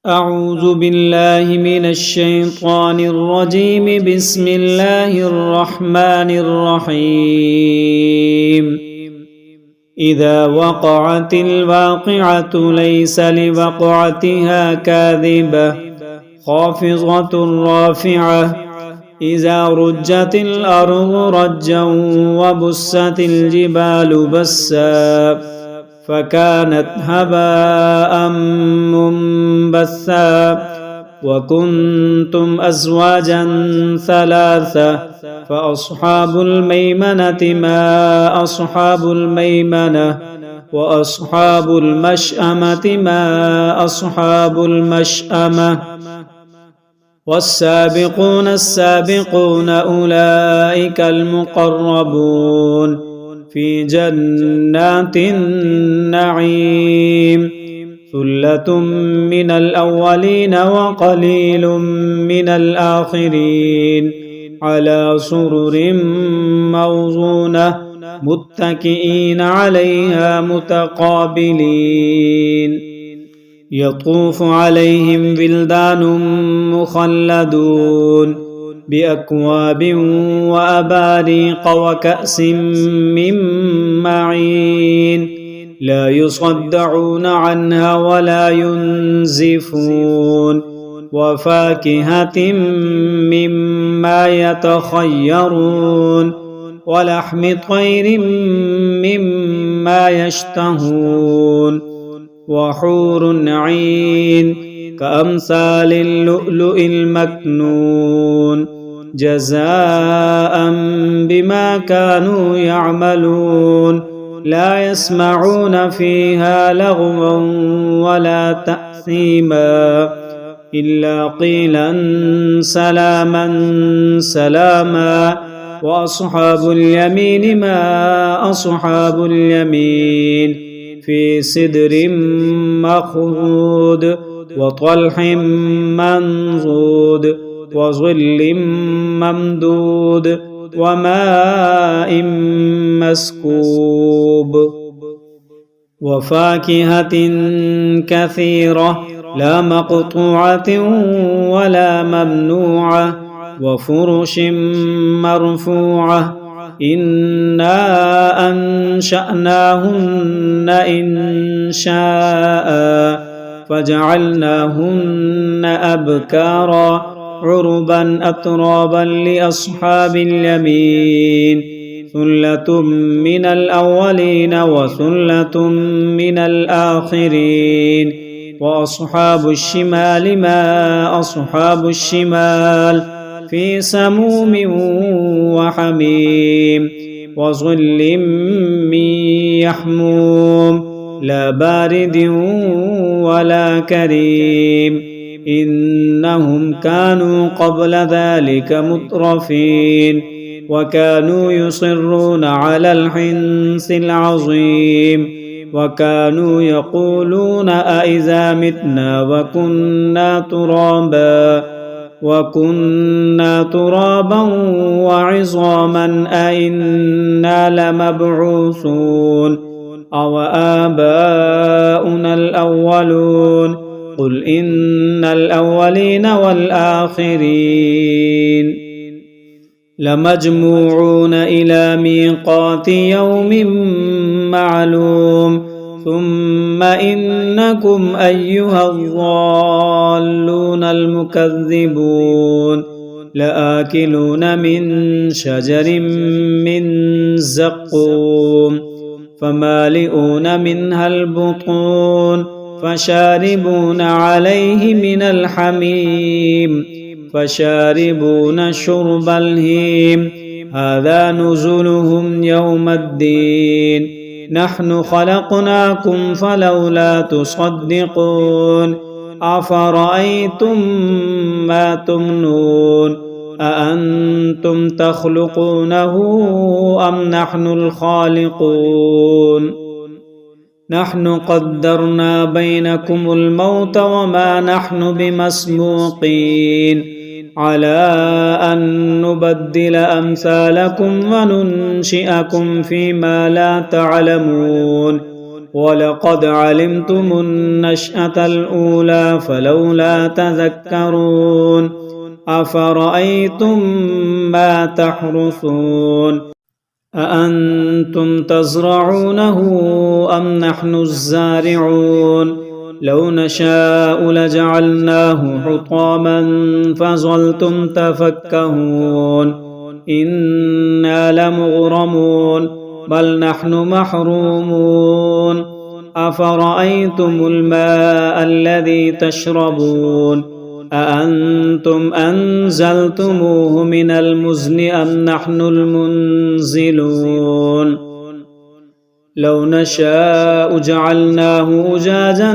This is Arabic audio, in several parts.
أعوذ بالله من الشيطان الرجيم. بسم الله الرحمن الرحيم. إذا وقعت الواقعة ليس لوقعتها كاذبة خافضة رافعة. إذا رجت الأرض رجا وبست الجبال بسا فكانت هباء منبثا. وكنتم أزواجا ثلاثة فأصحاب الميمنة ما أصحاب الميمنة وأصحاب المشأمة ما أصحاب المشأمة. والسابقون السابقون أولئك المقربون في جنات النعيم. ثلة من الأولين وقليل من الآخرين على سرر موضونة متكئين عليها متقابلين. يطوف عليهم ولدان مخلدون بأكواب وأباريق وكأس من معين لا يصدعون عنها ولا ينزفون. وفاكهة مما يتخيرون ولحم طير مما يشتهون. وحور عين كأمثال اللؤلؤ المكنون جزاء بما كانوا يعملون. لا يسمعون فيها لغوا ولا تأثيما إلا قيلا سلاما سلاما. وأصحاب اليمين ما أصحاب اليمين في سدر مخضود وطلح منضود وظل ممدود وماء مسكوب. وفاكهة كثيرة لا مقطوعة ولا ممنوعة وفرش مرفوعة. إنا أنشأناهن إنشاء فجعلناهن أبكارا عربا أترابا لأصحاب اليمين. ثلة من الأولين وثلة من الآخرين. وأصحاب الشمال ما أصحاب الشمال في سموم وحميم وظل من يحموم لا بارد ولا كريم. إنهم كانوا قبل ذلك مترفين وكانوا يصرون على الحنث العظيم وكانوا يقولون أإذا متنا وكنا ترابا وعظاما أإنا لمبعوثون أو آباؤنا الأولون. قل إن الأولين والآخرين لمجموعون إلى ميقات يوم معلوم. ثم إنكم أيها الضالون المكذبون لآكلون من شجر من زقوم فمالئون منها البطون فشاربون عليه من الحميم فشاربون شرب الهيم. هذا نزلهم يوم الدين. نحن خلقناكم فلولا تصدقون. أفرأيتم ما تمنون أأنتم تخلقونه أم نحن الخالقون. نحن قدرنا بينكم الموت وما نحن بمسبوقين على أن نبدل أمثالكم وننشئكم فيما لا تعلمون. ولقد علمتم النشأة الأولى فلولا تذكرون أفرأيتم ما تحرثون أأنتم تزرعونه أم نحن الزارعون لو نشاء لجعلناه حطاما فظلتم تفكهون إنا لمغرمون بل نحن محرومون أفرأيتم الماء الذي تشربون أأنتم أنزلتموه من المزن أم نحن المنزلون لو نشاء جعلناه أجاجا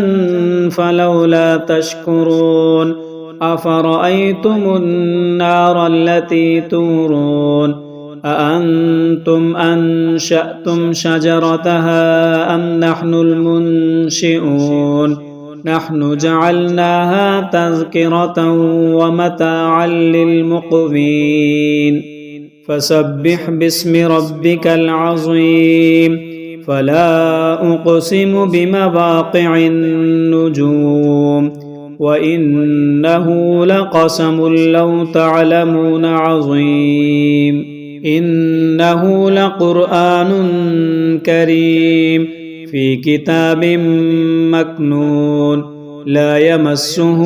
فلولا تشكرون أفرأيتم النار التي تورون أأنتم أنشأتم شجرتها أم نحن المنشئون نحن جعلناها تذكرة ومتاعا للمقوين فسبح باسم ربك العظيم فلا أقسم بمواقع النجوم وإنه لقسم لو تعلمون عظيم إنه لقرآن كريم في كتاب مكنون لا يمسه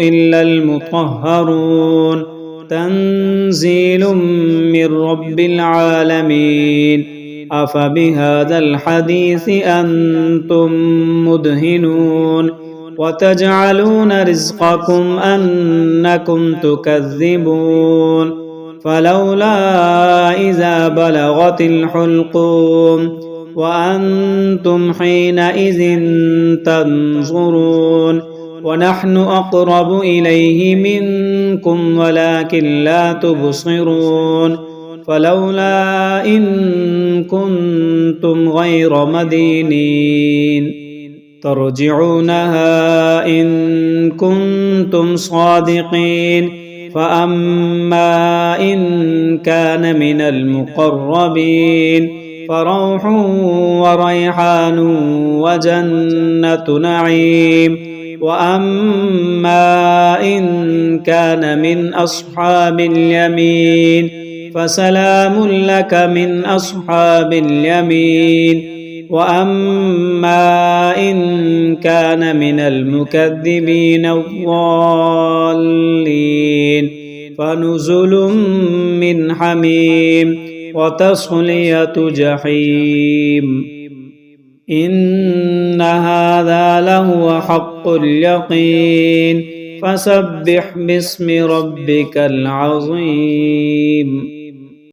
إلا المطهرون تنزيل من رب العالمين أفبهذا الحديث أنتم مدهنون وتجعلون رزقكم أنكم تكذبون فلولا إذا بلغت الحلقوم وأنتم حينئذ تنظرون ونحن أقرب إليه منكم ولكن لا تبصرون فلولا إن كنتم غير مدينين ترجعونها إن كنتم صادقين فأما إن كان من المقربين فروح وريحان وجنة نعيم وأما إن كان من أصحاب اليمين فسلام لك من أصحاب اليمين وأما إن كان من المكذبين الضالين فنزل من حميم وتصلية جحيم إن هذا لهو حق اليقين فسبح باسم ربك العظيم